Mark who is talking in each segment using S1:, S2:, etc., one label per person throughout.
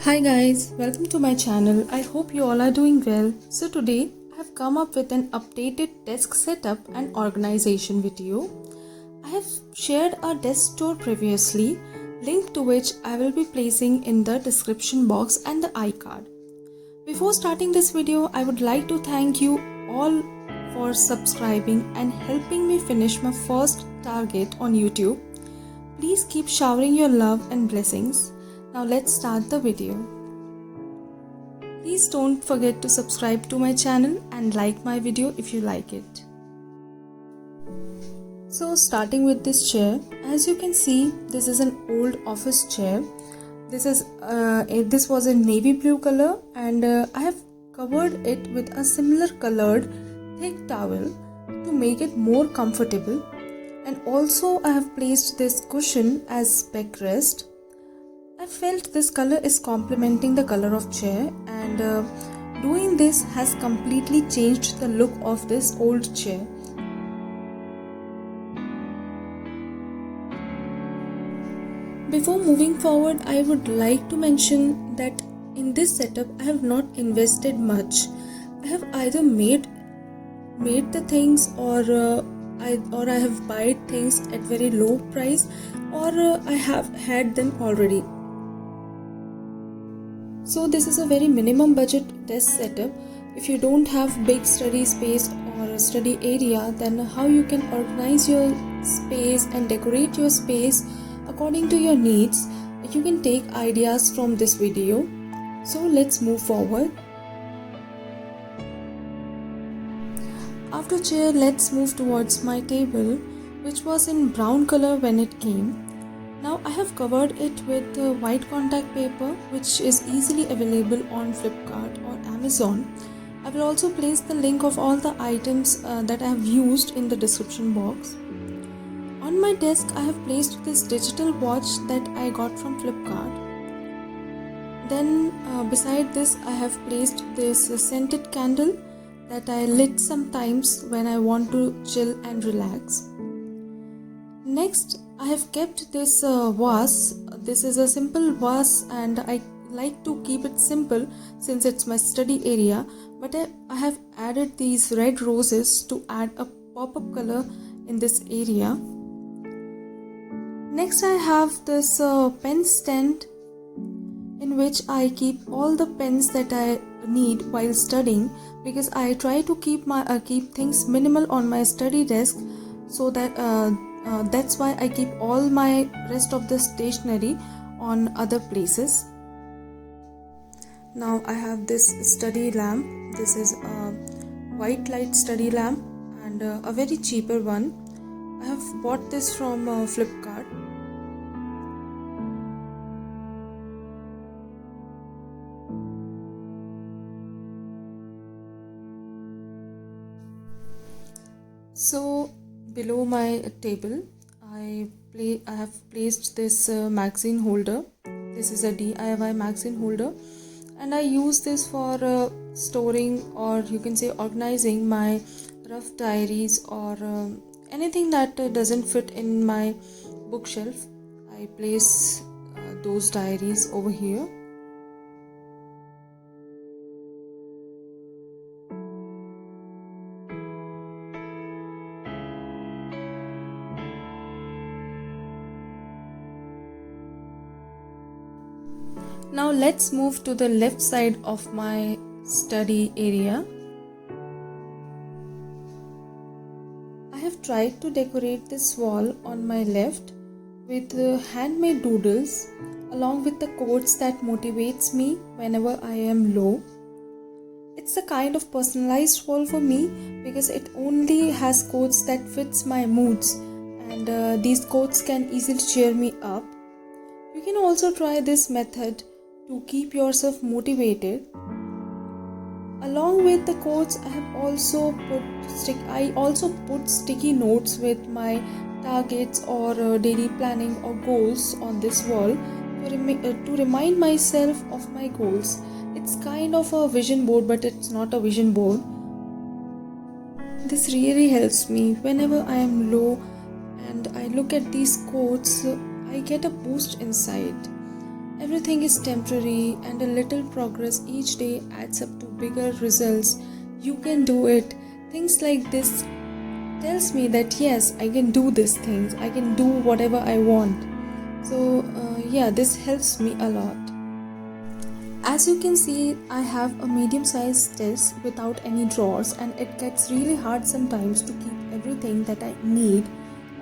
S1: Hi guys, welcome to my channel. I hope you all are doing well. So today I have come up with an updated desk setup and organization video. I have shared a desk tour previously, link to which I will be placing in the description box and the iCard. Before starting this video, I would like to thank you all for subscribing and helping me finish my first target on YouTube. Please keep showering your love and blessings. Now let's start the video. Please don't forget to subscribe to my channel and like my video if you like it. So starting with this chair, as you can see, this is an old office chair. This was a navy blue color, and I have covered it with a similar colored thick towel to make it more comfortable. And also I have placed this cushion as backrest. I felt this color is complementing the color of chair, and doing this has completely changed the look of this old chair. Before moving forward, I would like to mention that in this setup I have not invested much. I have either made the things or I have bought things at very low price, or I have had them already. So this is a very minimum budget desk setup. If you don't have big study space or a study area, then how you can organize your space and decorate your space according to your needs, you can take ideas from this video. So let's move forward. After chair, let's move towards my table, which was in brown color when it came. Now I have covered it with white contact paper, which is easily available on Flipkart or Amazon. I will also place the link of all the items that I have used in the description box. On my desk, I have placed this digital watch that I got from Flipkart. Then beside this, I have placed this scented candle that I lit sometimes when I want to chill and relax. Next, I have kept this vase. This is a simple vase, and I like to keep it simple since it's my study area, but I have added these red roses to add a pop-up color in this area. Next, I have this pen stand in which I keep all the pens that I need while studying, because I try to keep things minimal on my study desk, so that that's why I keep all my rest of the stationery on other places. Now I have this study lamp. This is a white light study lamp, and a very cheaper one. I have bought this from Flipkart. So below my table, I have placed this magazine holder. This is a DIY magazine holder, and I use this for storing, or you can say organizing, my rough diaries or anything that doesn't fit in my bookshelf. I place those diaries over here. Now let's move to the left side of my study area. I have tried to decorate this wall on my left with handmade doodles along with the quotes that motivates me whenever I am low. It's a kind of personalized wall for me because it only has quotes that fits my moods, and these quotes can easily cheer me up. You can also try this method to keep yourself motivated. Along with the quotes, I also put sticky notes with my targets or daily planning or goals on this wall to remind myself of my goals. It's kind of a vision board, but it's not a vision board. This really helps me whenever I am low and I look at these quotes. I get a boost inside. Everything is temporary, and a little progress each day adds up to bigger results. You can do it. Things like this tells me that yes, I can do these things. I can do whatever I want. So yeah, this helps me a lot. As you can see, I have a medium-sized desk without any drawers, and it gets really hard sometimes to keep everything that I need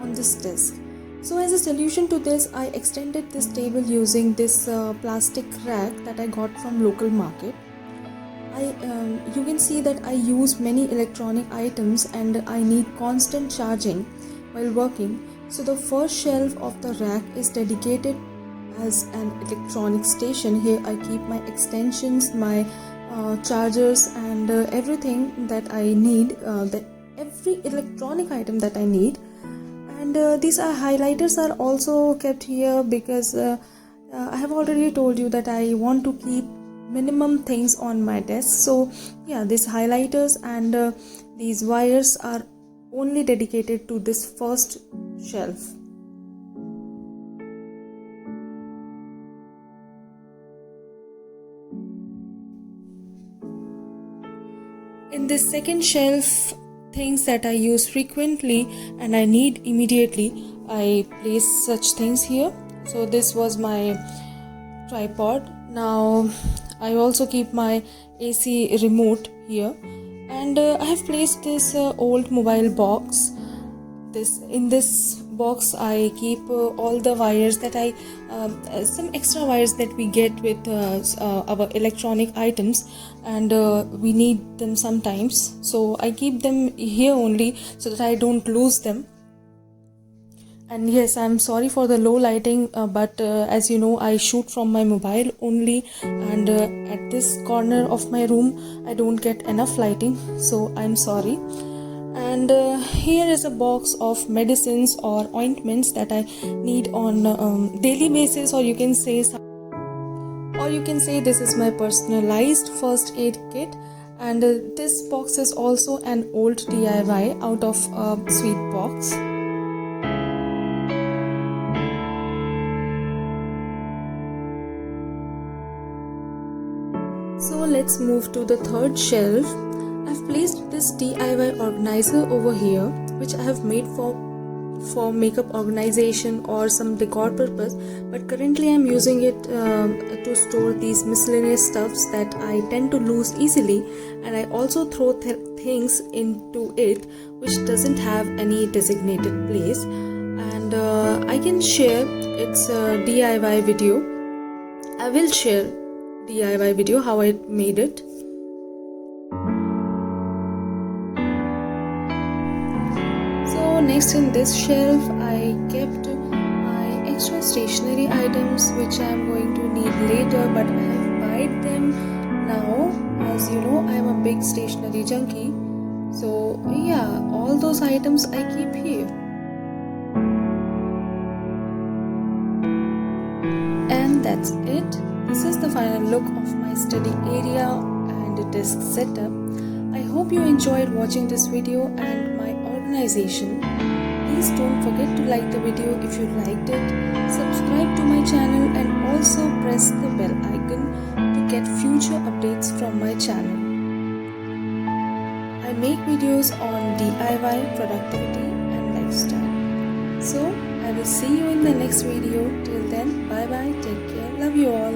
S1: on this desk. So as a solution to this, I extended this table using this plastic rack that I got from local market. You can see that I use many electronic items and I need constant charging while working. So the first shelf of the rack is dedicated as an electronic station. Here I keep my extensions, my chargers, and everything that I need, every electronic item that I need. And these highlighters are also kept here because I have already told you that I want to keep minimum things on my desk. So yeah, these highlighters and these wires are only dedicated to this first shelf. In this second shelf, things that I use frequently and I need immediately, I place such things here. So this was my tripod. Now I also keep my AC remote here, and I have placed this old mobile box. In this box I keep all the wires that I some extra wires that we get with our electronic items, and we need them sometimes, so I keep them here only so that I don't lose them. And yes, I'm sorry for the low lighting, but as you know, I shoot from my mobile only, and at this corner of my room I don't get enough lighting, so I'm sorry. And here is a box of medicines or ointments that I need on daily basis, or you can say this is my personalized first aid kit. And this box is also an old DIY out of a sweet box. So let's move to the third shelf. I've placed this DIY organizer over here, which I have made for makeup organization or some decor purpose, but currently I'm using it to store these miscellaneous stuffs that I tend to lose easily, and I also throw things into it which doesn't have any designated place. And I can share its DIY video. I will share DIY video how I made it. Next in this shelf I kept my extra stationery items which I am going to need later, but I have bought them now. As you know, I am a big stationery junkie, so yeah, all those items I keep here. And that's it. This is the final look of my study area and desk setup. I hope you enjoyed watching this video and my organization. Please don't forget to like the video if you liked it, subscribe to my channel, and also press the bell icon to get future updates from my channel. I make videos on DIY, productivity and lifestyle. So I will see you in the next video. Till then, bye bye, take care, love you all.